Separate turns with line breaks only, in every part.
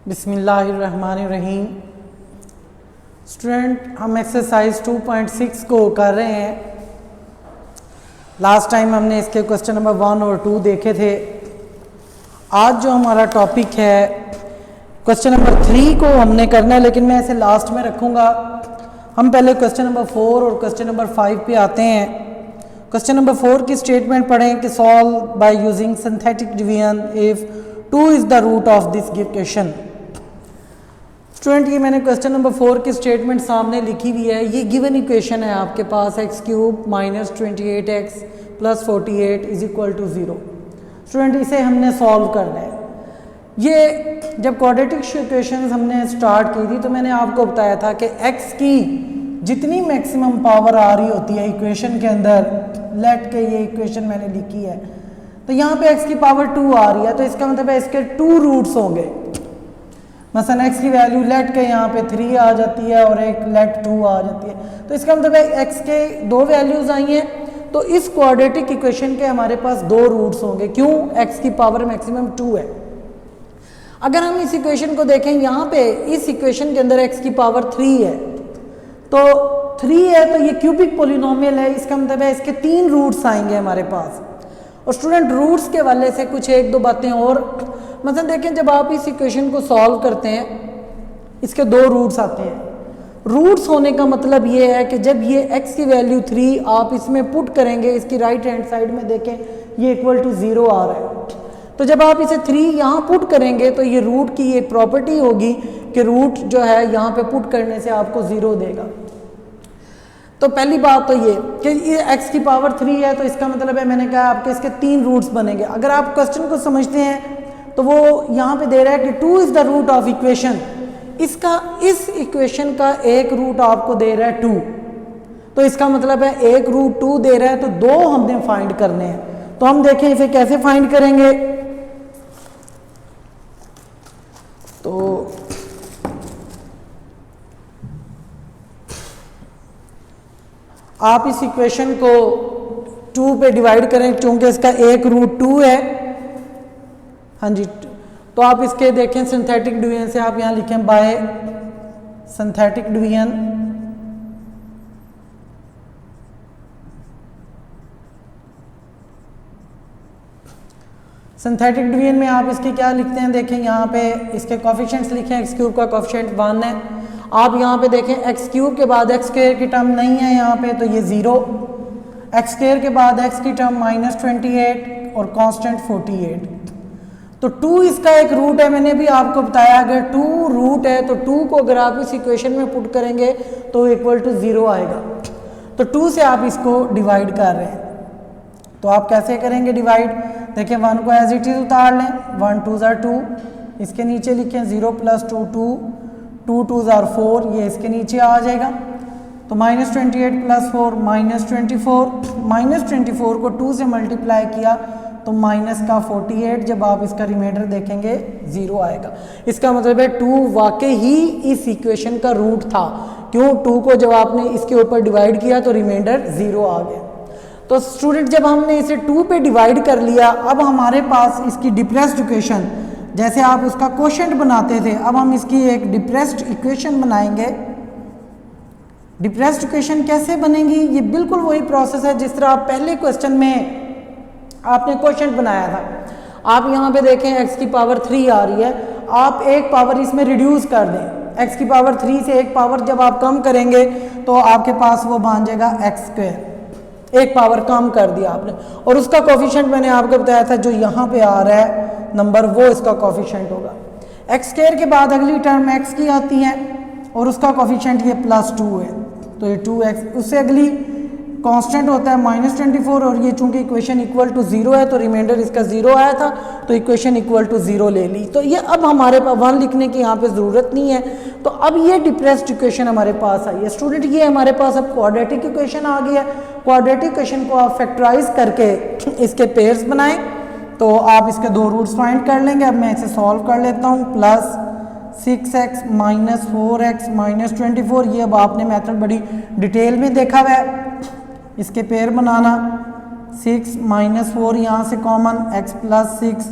बिस्मिल्लाहिर्रहमानिर्रहीम। स्टूडेंट, हम एक्सरसाइज 2.6 को कर रहे हैं। लास्ट टाइम हमने इसके क्वेश्चन नंबर 1 और 2 देखे थे। आज जो हमारा टॉपिक है क्वेश्चन नंबर 3 को हमने करना है, लेकिन मैं इसे लास्ट में रखूँगा। हम पहले क्वेश्चन नंबर 4 और क्वेश्चन नंबर 5 पे आते हैं। क्वेश्चन नंबर 4 की स्टेटमेंट पढ़ें कि solve by using synthetic division if 2 is the root of this give question. Student, ये मैंने क्वेश्चन नंबर 4 की स्टेटमेंट सामने लिखी हुई है। ये गिवन इक्वेशन है आपके पास x³ minus 28x plus 48 is equal to 0। Student, इसे हमने सॉल्व करना है। ये जब क्वाड्रेटिक इक्वेशंस हमने स्टार्ट की थी तो मैंने आपको बताया था कि x की जितनी मैक्सिमम पावर आ रही होती है इक्वेशन के अंदर, लेट के ये इक्वेशन मैंने लिखी है, तो यहाँ पे x की पावर 2 आ रही है, तो इसका मतलब है इसके 2 रूट्स होंगे। मसलन x की वैल्यू लेट के यहाँ पे 3 आ जाती है और एक लेट 2 आ जाती है, तो इसका मतलब है x के 2 वैल्यूज आई हैं, तो इस क्वाड्रेटिक इक्वेशन के हमारे पास 2 रूट्स होंगे। क्यों? x की पावर मैक्सिमम 2 है। अगर हम इस इक्वेशन को देखें, यहाँ पे इस इक्वेशन के अंदर x की पावर 3 है, तो 3 है तो ये क्यूबिक पोलिनोमियल है, इसका मतलब है इसके 3 रूट्स आएंगे हमारे पास। और स्टूडेंट, रूट्स के वाले से कुछ 1-2 बातें और, मतलब देखें, जब आप इस इक्वेशन को सॉल्व करते हैं इसके 2 रूट्स आते हैं। रूट्स होने का मतलब ये है कि जब ये x की वैल्यू 3 आप इसमें पुट करेंगे, इसकी राइट हैंड साइड में देखें ये इक्वल टू 0 आ रहा है, तो जब आप इसे 3 यहाँ पुट करेंगे तो ये रूट की ये प्रॉपर्टी होगी कि रूट जो है यहाँ पे पुट करने से आपको 0 देगा। तो पहली बात तो ये कि ये x की पावर 3 है, तो इसका मतलब है मैंने कहा आपके इसके 3 रूट्स बनेंगे। अगर आप क्वेश्चन को समझते हैं तो वो यहाँ पे दे रहा है कि 2 is the root of equation, इसका इस इक्वेशन का एक रूट आपको दे रहा है 2, तो इसका मतलब है एक रूट 2 दे रहा है, तो 2 हमने फाइंड करने हैं। तो हम देखें इसे कैसे फाइंड करेंगे। तो आप इस इक्वेशन को 2 पे डिवाइड करें, क्योंकि इसका एक रूट 2 है। हाँ जी, तो आप इसके देखें सिंथेटिक डिवीजन से आप यहाँ लिखें bye synthetic division. Synthetic division में आप इसकी क्या लिखते हैं, देखें यहाँ पे इसके कोफिशिएंट्स लिखें। x³ का कोफिशिएंट 1 है। आप यहाँ पे देखें x³ के बाद x² की टर्म नहीं है यहाँ पे, तो ये 0। x² के बाद x की टर्म -28 और कांस्टेंट 48, तो 2 इसका एक रूट है। मैंने भी आपको बताया अगर 2 रूट है तो 2 को अगर आप इस इक्वेशन में पुट करेंगे तो इक्वल टू 0 आएगा। तो 2 से आप इसको डिवाइड कर रहे हैं, तो आप कैसे करेंगे डिवाइड। देखिए 1 को एज इट इज उतार लें, 1 2 ज़ार 2, इसके नीचे लिखें 0 + 2 2, 2 2 ज़ार 4, ये इसके नीचे आ जाएगा। तो -28 + 4 -24, -24 को 2 से मल्टीप्लाई किया तो माइनस का 48, जब आप इसका रिमाइंडर देखेंगे 0 आएगा। इसका मतलब है 2 वाकई ही इस इक्वेशन का रूट था। क्यों? 2 को जब आपने इसके ऊपर डिवाइड किया तो रिमाइंडर 0 आ गया। तो स्टूडेंट, जब हमने इसे 2 पे डिवाइड कर लिया, अब हमारे पास इसकी डिप्रेस्ड इक्वेशन, जैसे आप उसका क्वोशिएंट बनाते थे, अब हम इसकी एक डिप्रेस्ड इक्वेशन बनाएंगे। डिप्रेस्ड इक्वेशन कैसे बनेगी? ये बिल्कुल वही प्रोसेस है जिस तरह आप पहले क्वेश्चन में आपने क्वोशिएंट बनाया था। आप यहाँ पे देखें x की पावर 3 आ रही है, आप एक पावर इसमें रिड्यूस कर दें। x की पावर 3 से एक पावर जब आप कम करेंगे तो आपके पास वो बन जाएगा x², एक पावर कम कर दिया आपने, और उसका कोफिशिएंट मैंने आपको बताया था जो यहाँ पे आ रहा है नंबर, वो इसका कोफिशिएंट होगा। x² के बाद अगली टर्म x की आती है और उसका कोफिशिएंट ये +2 है, तो ये 2x। उससे अगली कांस्टेंट होता है -24, और ये चूंकि इक्वेशन इक्वल टू 0 है तो रिमाइंडर इसका 0 आया था, तो इक्वेशन इक्वल टू 0 ले ली। तो ये अब हमारे पास 1 लिखने की यहाँ पे ज़रूरत नहीं है। तो अब ये डिप्रेस्ड इक्वेशन हमारे पास आई है। स्टूडेंट, ये हमारे पास अब क्वाड्रेटिक इक्वेशन आ गई है। क्वाड्रेटिक इक्वेशन को आप फैक्टराइज करके इसके पेयर्स बनाएं, तो आप इसके 2 रूट्स फाइंड कर लेंगे। अब मैं इसे सॉल्व कर लेता हूँ। +6x - 4x - 24, ये अब आपने मेथड बड़ी डिटेल में देखा हुआ है। इसके पेयर बनाना, 6 - 4 यहाँ से कॉमन, x + 6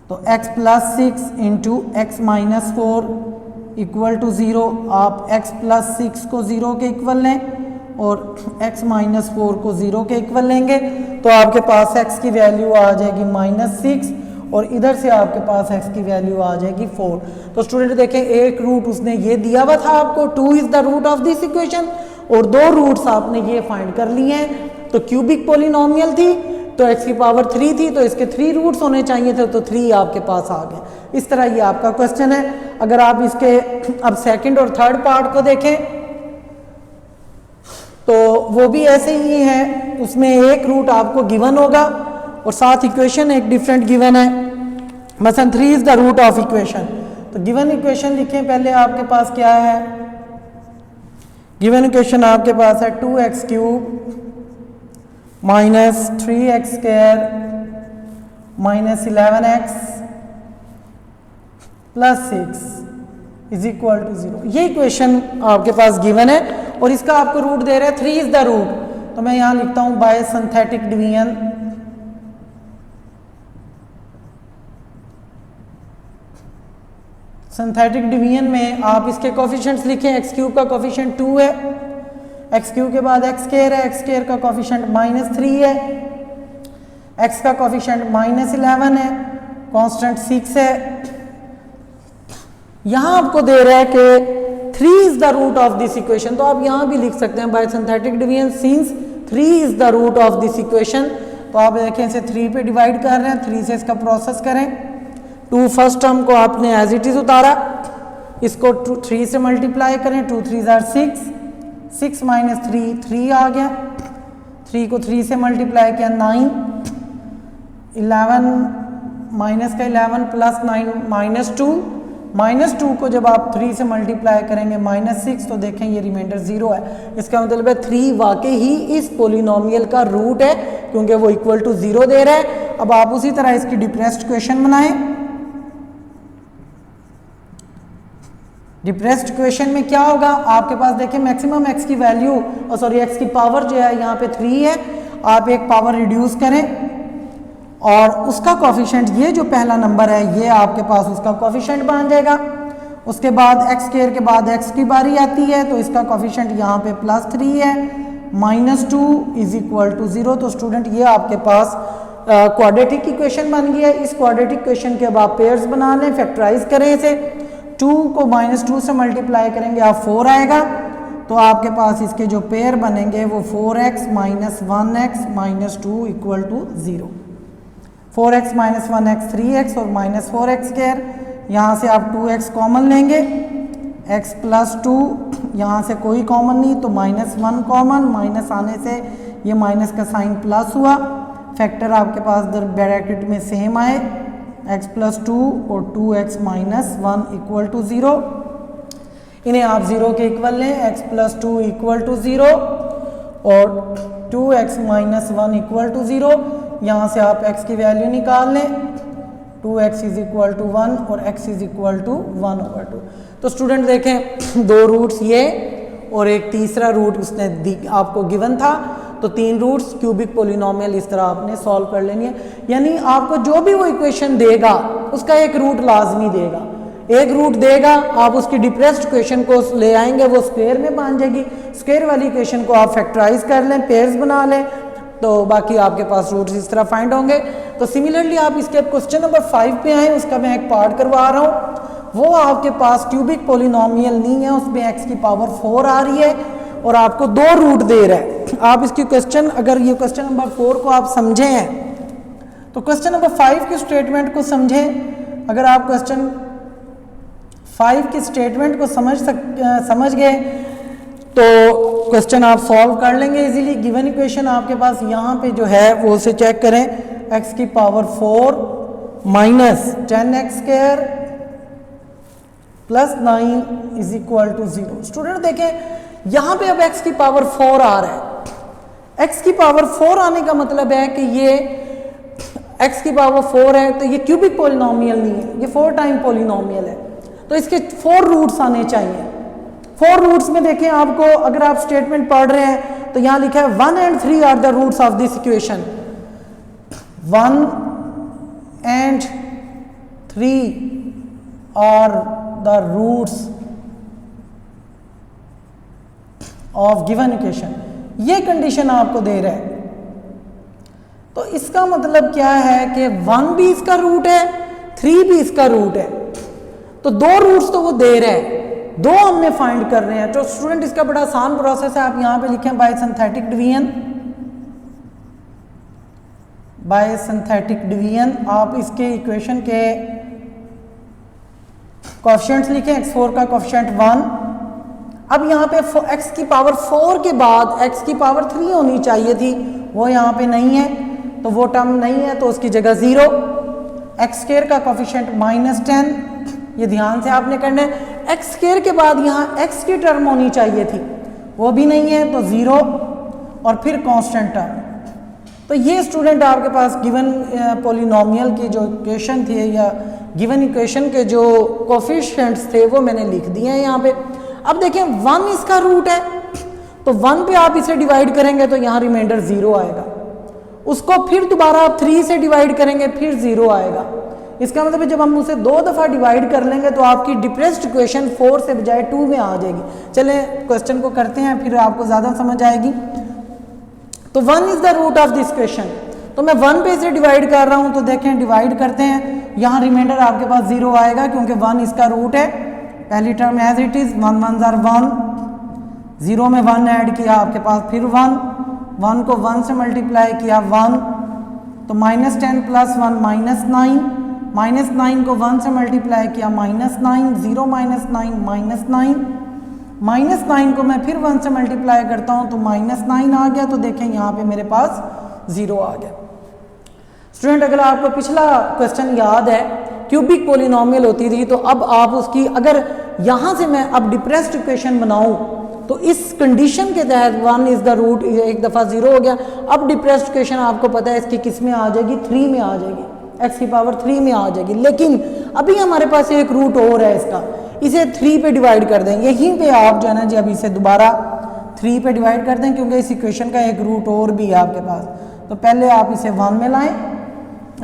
तो x plus 6 into x minus 4 equal to 0। आप x प्लस 6 को 0 के इक्वल लें और x माइनस 4 को 0 के इक्वल लेंगे तो आपके पास x की वैल्यू आ जाएगी -6 और इधर से आपके पास x की वैल्यू आ जाएगी 4। तो स्टूडेंट देखें, एक रूट उसने ये दिया हुआ था आपको, 2 is the root of this equation, और 2 रूट्स आपने ये फाइंड कर लिए हैं। तो क्यूबिक पोलिनोमियल थी तो x की पावर 3 थी, तो इसके 3 रूट्स होने चाहिए थे, तो 3 आपके पास आ गए। इस तरह ये आपका क्वेश्चन है। अगर आप इसके अब सेकंड और थर्ड पार्ट को देखें तो वो भी ऐसे ही है, उसमें एक रूट आपको गिवन होगा और साथ इक्वेशन एक डिफरेंट गिवन है। मसलन 3 is the root of equation, तो गिवन इक्वेशन लिखें पहले। आपके पास क्या है? गिवन इक्वेशन आपके पास है 2x cube minus 3x square minus 11x plus 6 is equal to 0। ये इक्वेशन आपके पास गिवन है और इसका आपको रूट दे रहा है 3 इज द रूट, तो मैं यहां लिखता हूं bye synthetic division synthetic division में आप इसके कोफिशिएंट्स लिखें। एक्स क्यूब का कोफिशिएंट 2 है, एक्स क्यूब के बाद एक्स स्क्वायर है, एक्स स्क्वायर का कोफिशिएंट -3 है, एक्स का कोफिशिएंट -11 है, कांस्टेंट 6 है। यहां आपको दे रहा है कि 3 is the root of this equation, तो आप यहां भी लिख सकते हैं by synthetic division since 3 is the root of this equation. तो आप देखें इसे 3 पे डिवाइड कर रहे हैं, 3 से इसका प्रोसेस करें। 2 फर्स्ट टर्म को आपने एज इट इज उतारा, इसको 3 से मल्टीप्लाई करें, 2 3 जार 6, 6 माइनस 3 3 आ गया, 3 को 3 से मल्टीप्लाई किया 9, 11 माइनस का 11 प्लस 9 -2 को जब आप 3 से मल्टीप्लाई करेंगे -6, तो देखें ये रिमाइंडर 0 है। इसका मतलब है 3 वाकई ही इस पोलिनोमियल का रूट है क्योंकि वो इक्वल टू 0 दे रहा है। अब आप उसी तरह इसकी डिप्रेस्ड क्वेश्चन बनाएं। डिप्रेस्ड क्वेश्चन में क्या होगा? आपके पास देखिए मैक्सिमम x की वैल्यू x की पावर जो है यहाँ पे 3 है, आप एक पावर रिड्यूस करें और उसका कोफिशिएंट, ये जो पहला नंबर है ये आपके पास उसका कोफिशिएंट बन जाएगा। उसके बाद x स्क्वायर के बाद x की बारी आती है तो इसका कोफिशिएंट यहाँ पे +3 है, -2 इज इक्वल टू 0। तो स्टूडेंट ये आपके पास क्वाड्रेटिक इक्वेशन बन गई है। इस क्वाड्रेटिक इक्वेशन के अब आप पेयर्स बना लें, फैक्टराइज करें इसे। 2 को -2 से मल्टीप्लाई करेंगे आप 4 आएगा, तो आपके पास इसके जो पेयर बनेंगे वो 4x minus 1x minus 2 equal to 0। 4x minus 1x 3x और माइनस 4x स्क्वायर, यहाँ से आप 2x कॉमन लेंगे, x प्लस 2 यहाँ से कोई कॉमन नहीं तो -1 कॉमन, माइनस आने से ये माइनस का साइन प्लस हुआ, फैक्टर आपके पास ब्रैकेट में सेम आए, x प्लस 2 और 2x माइनस 1 इक्वल टू 0। इन्हें आप 0 के इक्वल लें, x प्लस 2 इक्वल टू 0 और 2x माइनस 1 इक्वल टू 0। यहाँ से आप x की वैल्यू निकाल लें, 2x इज इक्वल टू 1 और x इज इक्वल टू 1/2। तो स्टूडेंट देखें 2 रूट्स ये और एक तीसरा रूट उसने आपको गिवन था, तो 3 रूट्स क्यूबिक पोलिनोमियल इस तरह आपने सॉल्व कर लेनी है। यानी आपको जो भी वो इक्वेशन देगा उसका एक रूट लाजमी देगा, एक रूट देगा, आप उसकी डिप्रेस्ड क्वेश्चन को ले आएंगे, वो स्क्वायर में बन जाएगी। स्क्वायर वाली इक्वेशन को आप फैक्टराइज कर लें, पेयर्स बना लें, तो बाकी आपके पास रूट्स इस तरह फाइंड होंगे। तो सिमिलरली आप इसके क्वेश्चन नंबर 5 पे आए, उसका मैं एक पार्ट करवा रहा हूँ। वो आपके पास क्यूबिक पोलिनोमियल नहीं है, उसमें x की पावर 4 आ रही है और आपको 2 रूट दे रहा है। आप इसकी क्वेश्चन, अगर ये क्वेश्चन नंबर 4 को आप समझे हैं तो क्वेश्चन नंबर 5 की स्टेटमेंट को समझें। अगर आप क्वेश्चन 5 की स्टेटमेंट को समझ गए तो क्वेश्चन आप सॉल्व कर लेंगे इजीली। गिवन इक्वेशन आपके पास यहाँ पे जो है वो उसे चेक करें, x की power 4 minus 10x square plus 9 is equal to 0। Student देखें यहाँ पे अब x की पावर 4 आ रहा है। x की पावर 4 आने का मतलब है कि ये x की पावर 4 है तो ये क्यूबिक पोलिनोमियल नहीं है, ये 4 टाइम पोलिनोमियल है, तो इसके 4 रूट्स आने चाहिए। 4 रूट्स में देखें आपको, अगर आप स्टेटमेंट पढ़ रहे हैं तो यहाँ लिखा है 1 and 3 are the roots of this equation. 1 and 3 are the roots of given equation, ये कंडीशन आपको दे रहा है। तो इसका मतलब क्या है कि 1 भी इसका रूट है, 3 भी इसका रूट है, तो 2 रूट्स तो वो दे रहा है, 2 हमने फाइंड कर रहे हैं। तो स्टूडेंट इसका बड़ा आसान प्रोसेस है, आप यहां पे लिखें bye synthetic division. Bye synthetic division आप इसके इक्वेशन के कोएफिशिएंट्स लिखें। x4 का कोएफिशिएंट 1, अब यहाँ पे x की पावर 4 के बाद x की पावर 3 होनी चाहिए थी, वो यहाँ पे नहीं है, तो वो टर्म नहीं है, तो उसकी जगह 0। x² का कोएफिशिएंट -10, ये ध्यान से आपने करना है। x² के बाद यहाँ x की टर्म होनी चाहिए थी, वो भी नहीं है, तो 0 और फिर कांस्टेंट टर्म। तो ये स्टूडेंट आपके पास गिवन पॉलिनोमियल की जो इक्वेशन थी या गिवन इक्वेशन के जो कोएफिशिएंट्स थे वो मैंने लिख दिए हैं यहाँ पे। अब देखें 1 इसका रूट है, तो 1 पे आप इसे डिवाइड करेंगे तो यहाँ रिमाइंडर 0 आएगा, उसको फिर दोबारा आप 3 से डिवाइड करेंगे फिर 0 आएगा। इसका मतलब है जब हम उसे 2 दफ़ा डिवाइड कर लेंगे तो आपकी डिप्रेस्ड इक्वेशन 4 से बजाय 2 में आ जाएगी। चलें क्वेश्चन को करते हैं, फिर आपको ज़्यादा समझ आएगी। तो 1 is the root of this question, तो मैं 1 पे इसे डिवाइड कर रहा हूँ, तो देखें डिवाइड करते हैं, यहाँ रिमाइंडर आपके पास 0 आएगा क्योंकि 1 इसका रूट है। पहली टर्म एज इट इज़ 1 1 ज़ार 1, 0 में 1 ऐड किया आपके पास फिर 1, 1 को 1 से मल्टीप्लाई किया 1, तो -10 + 1 -9, -9 को 1 से मल्टीप्लाई किया -9, 0 -9 -9 को मैं फिर 1 से मल्टीप्लाई करता हूँ तो -9 आ गया। तो देखें यहाँ पे मेरे पास 0 आ गया। स्टूडेंट अगर आपको पिछला क्वेश्चन याद है, क्यूबिक पॉलिनोमियल होती थी, तो अब आप उसकी अगर यहाँ से मैं अब डिप्रेस्ड इक्वेशन बनाऊँ तो इस कंडीशन के तहत 1 इज़ द रूट, एक दफ़ा 0 हो गया। अब डिप्रेस्ड इक्वेशन आपको पता है इसकी किस में आ जाएगी, 3 में आ जाएगी, x की पावर 3 में आ जाएगी। लेकिन अभी हमारे पास एक रूट और है इसका, इसे 3 पे डिवाइड कर दें। यहीं पे आप जो है ना जी अब इसे दोबारा 3 पे डिवाइड कर दें क्योंकि इस इक्वेशन का एक रूट और भी है आपके पास। तो पहले आप इसे 1 में लाएं,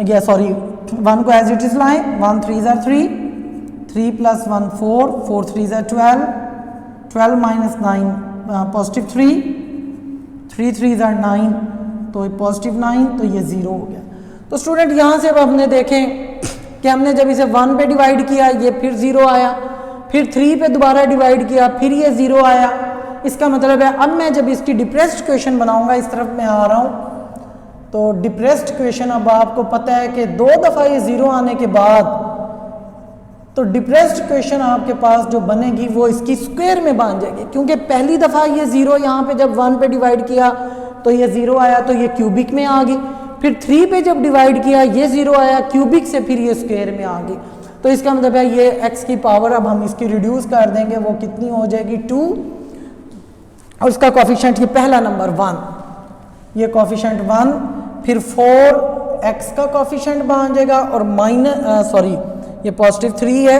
या सॉरी 1 को एज इट इज़ लाएं। 1 3 ज़ार 3, 3 + 1 4, 4 3 ज़ार 12, 12 - 9 +3, 3 3 ज़ार 9, तो +9, तो ये 0 हो गया। तो स्टूडेंट यहाँ से अब हमने देखें कि हमने जब इसे 1 पे डिवाइड किया ये फिर 0 आया, फिर 3 पे दोबारा डिवाइड किया फिर ये 0 आया। इसका मतलब है अब मैं जब इसकी डिप्रेस्ड इक्वेशन बनाऊंगा, इस तरफ मैं आ रहा हूँ, तो डिप्रेस्ड इक्वेशन अब आपको पता है कि 2 दफ़ा ये 0 आने के बाद तो डिप्रेस्ड इक्वेशन आपके पास जो बनेगी वो इसकी स्क्वायर में बन जाएगी, क्योंकि पहली दफ़ा ये 0 यहाँ पे जब 1 पे डिवाइड किया तो ये 0 आया, तो ये क्यूबिक में आ गई। फिर 3 पे जब डिवाइड किया ये 0 आया क्यूबिक से, फिर ये स्क्वायर में आ गई। तो इसका मतलब है ये x की पावर अब हम इसकी रिड्यूस कर देंगे, वो कितनी हो जाएगी 2, और उसका कोएफिशिएंट ये पहला नंबर 1, ये कोएफिशिएंट 1, फिर 4x का कोएफिशिएंट बन जाएगा और ये +3 है,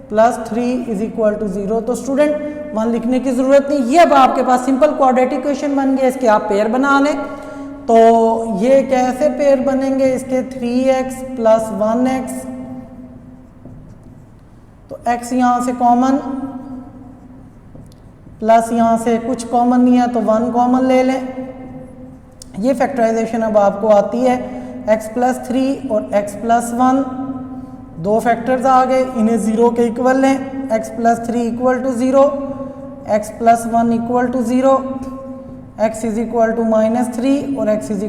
+3 = 0। तो स्टूडेंट 1 लिखने की ज़रूरत नहीं, ये अब आपके पास सिंपल क्वाड्रेटिक इक्वेशन बन गया। इसके आप पेयर बना लें, तो ये कैसे पेयर बनेंगे इसके, 3x + 1x, तो x यहाँ से कॉमन, प्लस यहाँ से कुछ कॉमन नहीं है तो 1 कॉमन ले लें। ये फैक्टराइजेशन अब आपको आती है, x + 3 और x + 1, 2 फैक्टर्स आ गए, इन्हें 0 के इक्वल लें। x + 3 = 0, x + 1 = 0, x = -3 और x =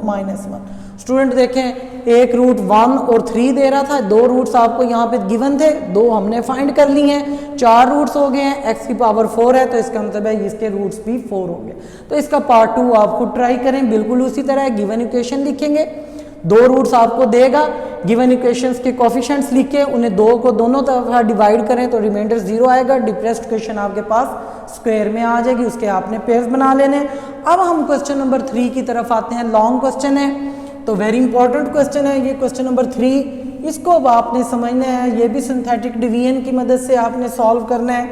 -1। स्टूडेंट देखें एक रूट 1 और 3 दे रहा था, 2 रूट्स आपको यहाँ पे गिवन थे, 2 हमने फाइंड कर ली हैं, 4 रूट्स हो गए हैं, x की पावर 4 है, तो इसका मतलब है इसके रूट्स भी 4 हो गए। तो इसका पार्ट 2 आप खुद ट्राई करें, बिल्कुल उसी तरह गिवन इक्वेशन लिखेंगे, 2 रूट्स आपको देगा, गिवन इक्वेशंस के कोएफिशिएंट्स लिख के उन्हें 2 को दोनों तरफ डिवाइड करें तो रिमाइंडर 0 आएगा। डिप्रेस्ड इक्वेशन आपके पास स्क्वायर में आ जाएगी, उसके आपने पेयर्स बना लेने। अब हम क्वेश्चन नंबर 3 की तरफ आते हैं। लॉन्ग क्वेश्चन है तो वेरी इंपॉर्टेंट क्वेश्चन है ये क्वेश्चन नंबर 3। इसको अब आपने समझना है, ये भी सिंथेटिक डिवीजन की मदद से आपने सॉल्व करना है।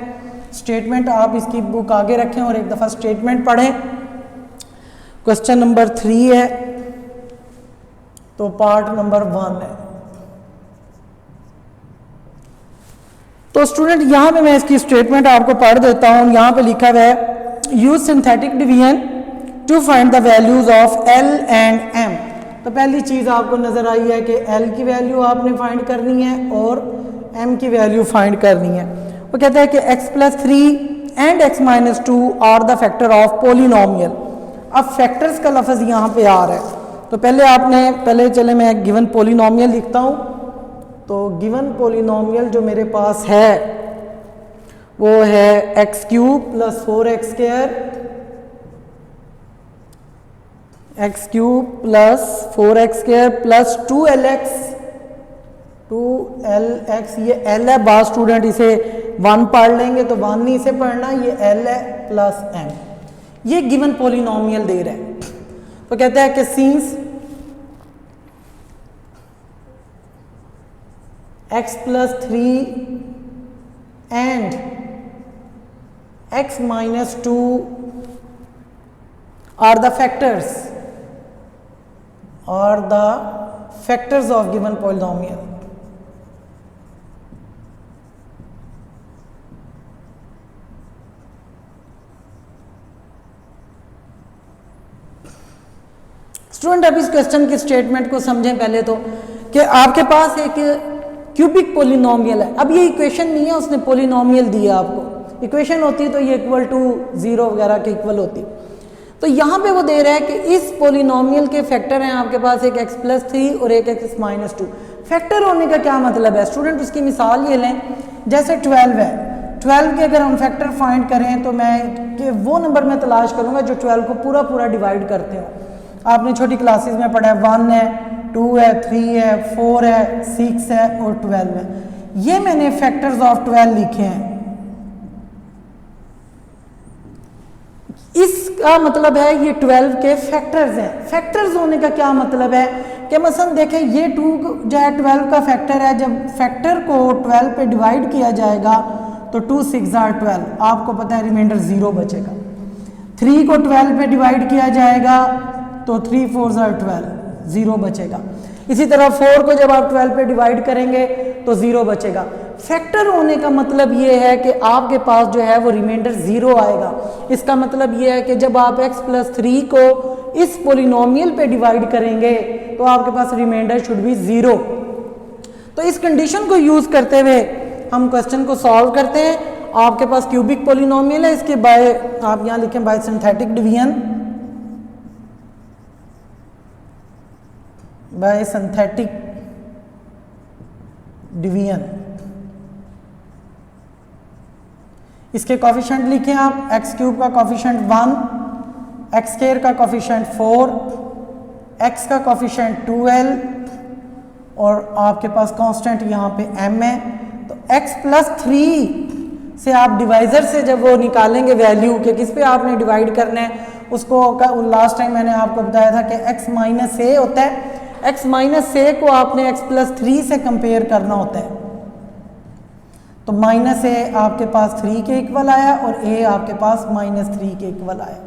स्टेटमेंट आप इसकी बुक आगे रखें और एक दफ़ा स्टेटमेंट पढ़ें। क्वेश्चन नंबर 3 है तो पार्ट नंबर 1 है। तो स्टूडेंट यहाँ पे मैं इसकी स्टेटमेंट आपको पढ़ देता हूँ। यहाँ पे लिखा हुआ है use synthetic division to find the values of L and M. तो पहली चीज़ आपको नज़र आई है कि एल की वैल्यू आपने फाइंड करनी है और एम की वैल्यू फाइंड करनी है। वो कहता है कि x plus 3 and x minus 2 are the factor of polynomial. अब फैक्टर्स का लफ्ज़ यहाँ पे आ रहा है, तो पहले चले मैं गिवन पोलिनोमियल लिखता हूँ। तो गिवन पोलिनोमियल जो मेरे पास है वो है x cube plus 4x square, x cube plus 4x square plus 2lx, 2lx। ये l है, बाद स्टूडेंट इसे 1 पढ़ लेंगे तो 1 नहीं इसे पढ़ना, ये l है प्लस m। ये गिवन पोलिनोमियल दे रहा है। तो कहता है कि since x plus 3 and x minus 2 are the factors of given polynomial। Student अब इस क्वेश्चन की स्टेटमेंट को समझें पहले तो, कि आपके पास एक क्यूबिक पोलिनोमियल है। अब ये इक्वेशन नहीं है, उसने पोलिनोमियल दिया आपको। इक्वेशन होती तो ये इक्वल टू 0 वगैरह के इक्वल होती। तो यहाँ पे वो दे रहा है कि इस पोलिनोमियल के फैक्टर हैं आपके पास एक x प्लस 3 और एक x माइनस 2। फैक्टर होने का क्या मतलब है स्टूडेंट? उसकी मिसाल ये लें, जैसे 12 है, 12 के अगर हम फैक्टर फाइंड करें तो मैं कि वो नंबर में तलाश करूँगा जो 12 को पूरा डिवाइड करते हो। आपने छोटी क्लासेस में पढ़ा है 1 है, 2 है, 3 है, 4 है, 6 है और 12 है। ये मैंने फैक्टर्स ऑफ 12 लिखे हैं। इसका मतलब है ये 12 के फैक्टर्स हैं। फैक्टर्स होने का क्या मतलब है कि मसलन देखें ये 2 जो है 12 का फैक्टर है। जब फैक्टर को 12 पे डिवाइड किया जाएगा तो 2 6 are 12, आपको पता है रिमाइंडर 0 बचेगा। 3 को 12 पे डिवाइड किया जाएगा तो 3 4 are 12, 0 बचेगा। इसी तरह 4 को जब आप 12 पे डिवाइड करेंगे तो 0 बचेगा। फैक्टर होने का मतलब ये है कि आपके पास जो है वो रिमाइंडर 0 आएगा। इसका मतलब ये है कि जब आप x प्लस 3 को इस पोलिनोमियल पे डिवाइड करेंगे तो आपके पास रिमाइंडर शुड बी 0। तो इस कंडीशन को यूज करते हुए हम क्वेश्चन को सॉल्व करते हैं। आपके पास क्यूबिक पोलिनोमियल है, इसके बाय आप यहाँ लिखें bye synthetic division, bye synthetic division. इसके कोफिशिएंट लिखें आप, एक्स क्यूब का कोफिशिएंट 1, एक्स स्क्वायर का कोफिशिएंट 4, एक्स का कोफिशिएंट 2l और आपके पास कांस्टेंट यहाँ पे m है। तो x प्लस 3 से आप डिवाइजर से जब वो निकालेंगे वैल्यू कि किस पे आपने डिवाइड करना है, उसको लास्ट टाइम मैंने आपको बताया था कि x माइनस a होता है। x माइनस a को आपने x प्लस 3 से कंपेयर करना होता है। तो माइनस a आपके पास 3 के इक्वल आया और a आपके पास माइनस 3 के इक्वल आया।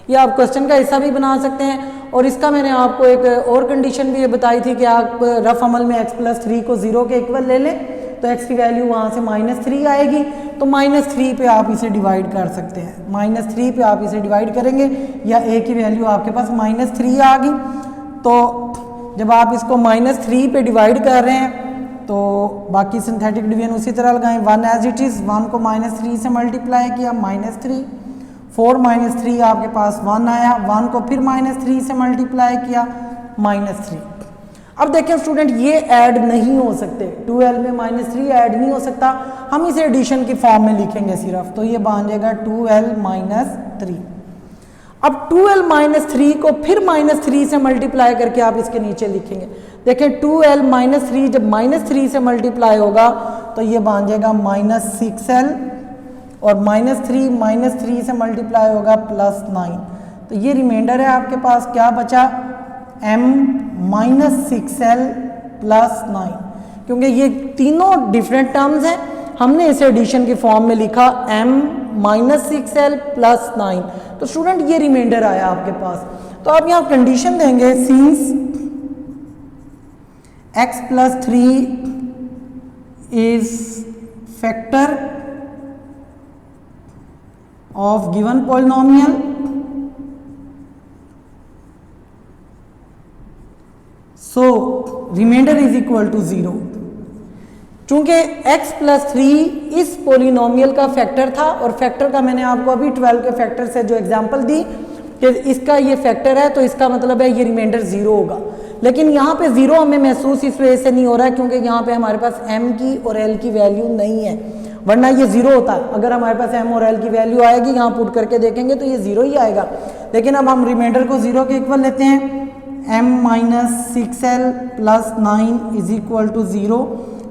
ये आप क्वेश्चन का हिस्सा भी बना सकते हैं। और इसका मैंने आपको एक और कंडीशन भी ये बताई थी कि आप रफ अमल में x प्लस 3 को 0 के इक्वल ले लें तो x की वैल्यू वहाँ से माइनस 3 आएगी। तो माइनस 3 पे आप इसे डिवाइड कर सकते हैं। माइनस 3 पे आप इसे डिवाइड करेंगे या a की वैल्यू आपके पास माइनस 3 आ गई। तो जब आप इसको माइनस 3 पे डिवाइड कर रहे हैं तो बाकी सिंथेटिक डिवीजन उसी तरह लगाएं। 1 एज इट इज़, 1 को माइनस 3 से मल्टीप्लाई किया माइनस 3, 4 माइनस 3 आपके पास 1 आया, 1 को फिर माइनस 3 से मल्टीप्लाई किया माइनस 3। अब देखें स्टूडेंट ये ऐड नहीं हो सकते, 2l में माइनस 3 ऐड नहीं हो सकता। हम इसे एडिशन की फॉर्म में लिखेंगे सिर्फ, तो ये बन जाएगा 2l माइनस 3। अब 2l माइनस 3 को फिर माइनस 3 से मल्टीप्लाई करके आप इसके नीचे लिखेंगे। देखें 2l माइनस 3 जब माइनस 3 से मल्टीप्लाई होगा तो ये बन जाएगा माइनस 6l और माइनस 3 से मल्टीप्लाई होगा प्लस 9। तो ये रिमाइंडर है आपके पास, क्या बचा m माइनस 6l प्लस 9। क्योंकि ये तीनों डिफरेंट टर्म्स हैं, हमने इसे एडिशन की फॉर्म में लिखा m माइनस 6l प्लस 9। तो स्टूडेंट ये रिमाइंडर आया आपके पास। तो आप यहाँ कंडीशन देंगे since x plus 3 is factor of given polynomial so remainder is equal to 0। चूंकि x प्लस 3 इस पोलिनोमियल का फैक्टर था, और फैक्टर का मैंने आपको अभी 12 के फैक्टर से जो एग्जांपल दी कि इसका ये फैक्टर है, तो इसका मतलब है ये रिमाइंडर 0 होगा। लेकिन यहाँ पे 0 हमें महसूस इस वजह से नहीं हो रहा है क्योंकि यहाँ पे हमारे पास m की और l की वैल्यू नहीं है, वरना ये 0 होता है। अगर हमारे पास m और l की वैल्यू आएगी, यहाँ पुट करके देखेंगे तो ये 0 ही आएगा। लेकिन अब हम रिमाइंडर को 0 के इक्वल लेते हैं, m minus 6l plus 9 is equal to 0।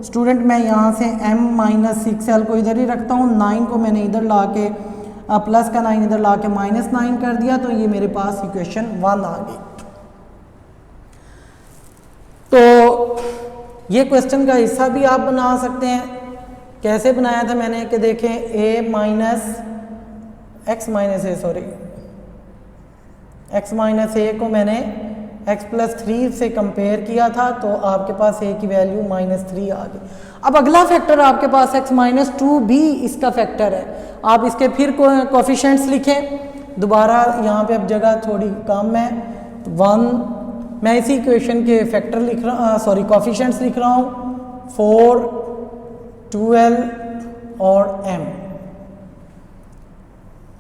Student मैं यहाँ से m माइनस 6l को इधर ही रखता हूँ, 9 को मैंने इधर ला के प्लस का 9 इधर ला के माइनस 9 कर दिया, तो ये मेरे पास इक्वेशन 1 आ गई। तो ये क्वेश्चन का हिस्सा भी आप बना सकते हैं। कैसे बनाया था मैंने कि देखें, a minus x minus a sorry x minus a को मैंने x प्लस 3 से कंपेयर किया था, तो आपके पास a की वैल्यू -3 आ गई। अब अगला फैक्टर आपके पास x माइनस 2 भी इसका फैक्टर है। आप इसके फिर कोफिशिएंट्स लिखें, दोबारा यहाँ पे अब जगह थोड़ी कम है, 1 मैं इसी इक्वेशन के फैक्टर लिख रहा सॉरी कोफिशिएंट्स लिख रहा हूँ, 4 12 और m।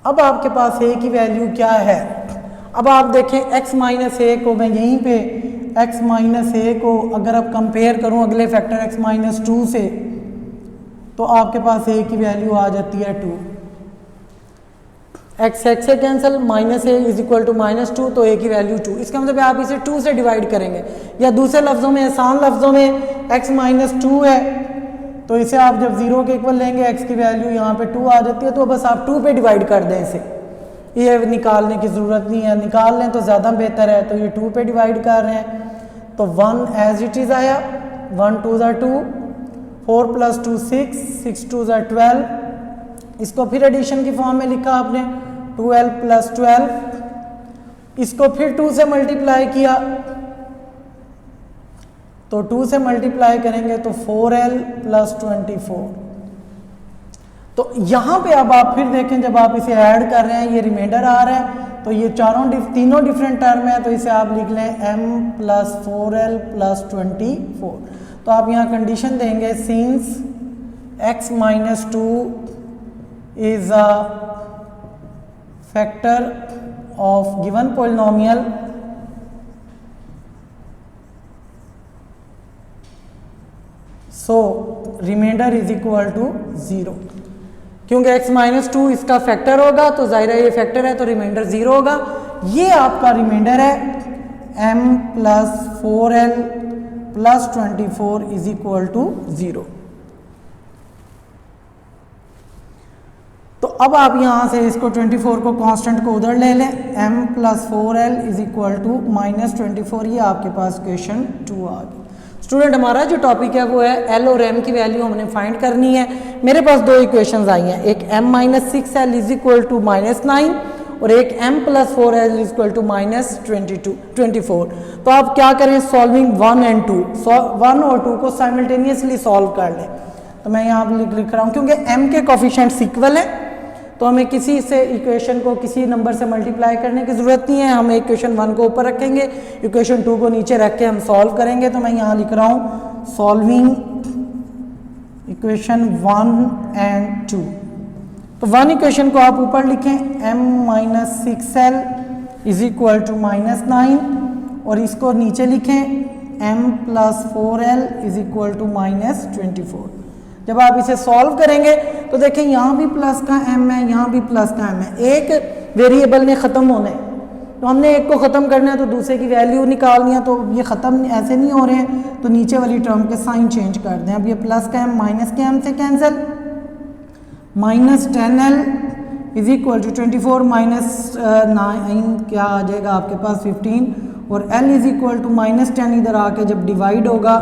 अब आपके पास a की वैल्यू क्या है? अब आप देखें x माइनस ए को मैं यहीं पे x माइनस ए को अगर अब कंपेयर करूं अगले फैक्टर x माइनस 2 से, तो आपके पास a की वैल्यू आ जाती है 2। x से cancel, minus A is equal to -2, तो a की वैल्यू 2। इसका मतलब आप इसे 2 से डिवाइड करेंगे, या दूसरे लफ्ज़ों में, आसान लफ्ज़ों में x माइनस 2 है, तो इसे आप जब 0 के इक्वल लेंगे x की वैल्यू यहाँ पे 2 आ जाती है, तो बस आप 2 पे डिवाइड कर दें इसे, ये निकालने की ज़रूरत नहीं है, निकाल लें तो ज़्यादा बेहतर है। तो ये 2 पे डिवाइड कर रहे हैं, तो 1 एज इट इज़ आया, 1 2 ज़ा 2, 4 प्लस 2 6, 6 2 ज़ा 12। इसको फिर एडिशन की फॉर्म में लिखा आपने, 12 प्लस 12, इसको फिर 2 से मल्टीप्लाई किया, तो 2 से मल्टीप्लाई करेंगे तो 4l प्लस 24। तो यहाँ पे अब आप फिर देखें, जब आप इसे ऐड कर रहे हैं, ये रिमाइंडर आ रहा है, तो ये तीनों डिफरेंट टर्म है, तो इसे आप लिख लें m प्लस 4l प्लस 24। तो आप यहाँ कंडीशन देंगे, since x minus 2 is a factor of given polynomial so remainder is equal to 0। क्योंकि x माइनस 2 इसका फैक्टर होगा, तो जाहिर है ये फैक्टर है, तो रिमाइंडर 0 होगा। ये आपका रिमाइंडर है m plus 4l plus 24 is equal to 0। तो अब आप यहाँ से इसको 24 को कांस्टेंट को उधर ले लें, m plus 4l is equal to -24, ये आपके पास क्वेश्चन 2 आ गई। स्टूडेंट हमारा जो टॉपिक है वो है l और m की वैल्यू हमने फाइंड करनी है। मेरे पास 2 इक्वेशंस आई हैं, एक m minus 6l is equal to -9 और एक m plus 4l is equal to -24। तो आप क्या करें, सॉल्विंग 1 एंड 2, 1 और 2 को साइमल्टेनियसली सॉल्व कर लें। तो मैं यहाँ लिख रहा हूँ, क्योंकि m के कोफिशिएंट्स इक्वल हैं, तो हमें किसी से इक्वेशन को किसी नंबर से मल्टीप्लाई करने की ज़रूरत नहीं है। हम इक्वेशन 1 को ऊपर रखेंगे, इक्वेशन 2 को नीचे रख के हम सॉल्व करेंगे। तो मैं यहाँ लिख रहा हूँ सॉल्विंग इक्वेशन 1 एंड 2। तो 1 इक्वेशन को आप ऊपर लिखें, m minus 6l is equal to -9, और इसको नीचे लिखें m plus 4l is equal to -24। जब आप इसे सॉल्व करेंगे तो देखें यहाँ भी प्लस का m है, यहाँ भी प्लस का m है, एक वेरिएबल ने ख़त्म होना है, तो हमने एक को ख़त्म करना है तो दूसरे की वैल्यू निकालनी है। तो ये ख़त्म ऐसे नहीं हो रहे हैं, तो नीचे वाली टर्म के साइन चेंज कर दें। अब ये प्लस का m माइनस के m से cancel, -10l is equal to 24 minus 9 क्या आ जाएगा आपके पास 15, और l इज इक्वल टू -10 इधर आके जब डिवाइड होगा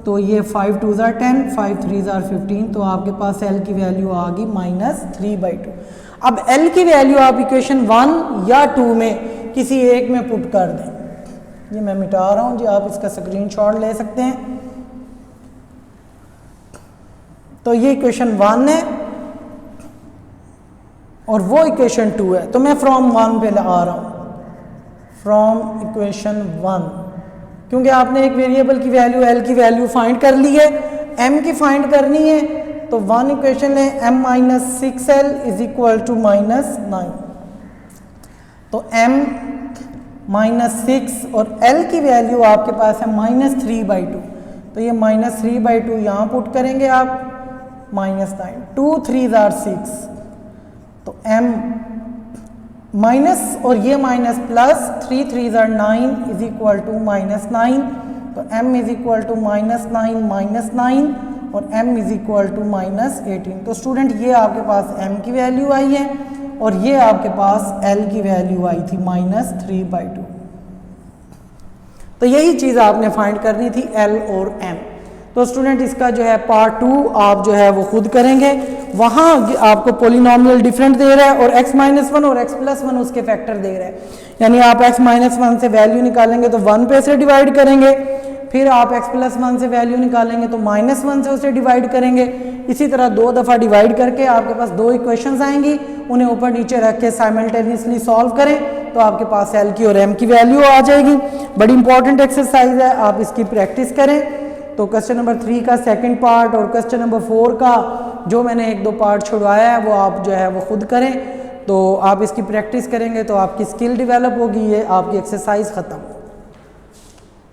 तो ये 5 2 ज़ा 10, 5 3 ज़ा 15, तो आपके पास l की वैल्यू आ गई -3/2। अब l की वैल्यू आप इक्वेशन 1 या 2 में किसी एक में पुट कर दें। ये मैं मिटा रहा हूँ जी, आप इसका स्क्रीनशॉट ले सकते हैं। तो ये इक्वेशन 1 है और वो इक्वेशन 2 है। तो मैं फ्रॉम 1 पे आ रहा हूँ, फ्रॉम इक्वेशन 1, क्योंकि आपने एक वेरिएबल की वैल्यू एल की वैल्यू फाइंड कर ली है, एम की फाइंड करनी है। तो 1 इक्वेशन है m minus 6l is equal to -9। तो m माइनस 6 और l की वैल्यू आपके पास है -3/2। तो ये -3/2 यहाँ पुट करेंगे आप, -9, 2 3 जार 6। तो m माइनस और ये माइनस प्लस 3 3 जार 9 इज इक्वल टू -9। तो m इज इक्वल टू -9 -9 और m इज इक्वल टू -18। तो स्टूडेंट ये आपके पास m की वैल्यू आई है और ये आपके पास l की वैल्यू आई थी -3/2। तो यही चीज़ आपने फाइंड करनी थी l और m। तो स्टूडेंट इसका जो है पार्ट 2 आप जो है वो खुद करेंगे। वहाँ आपको पोलिनोमियल डिफरेंट दे रहा है और x-1 और x+1 उसके फैक्टर दे रहा है, यानी आप x-1 से वैल्यू निकालेंगे तो 1 पे से डिवाइड करेंगे, फिर आप x+1 से वैल्यू निकालेंगे तो -1 से उसे डिवाइड करेंगे। इसी तरह 2 दफ़ा डिवाइड करके आपके पास 2 इक्वेशंस आएंगी, उन्हें ऊपर नीचे रख के साइमल्टेनियसली सॉल्व करें तो आपके पास l की और m की वैल्यू आ जाएगी। बड़ी इंपॉर्टेंट एक्सरसाइज है, आप इसकी प्रैक्टिस करें। तो क्वेश्चन नंबर 3 का सेकंड पार्ट और क्वेश्चन नंबर 4 का जो मैंने 1-2 पार्ट छुड़वाया है वो आप जो है वो खुद करें। तो आप इसकी प्रैक्टिस करेंगे तो आपकी स्किल डेवलप होगी, ये आपकी एक्सरसाइज ख़त्म।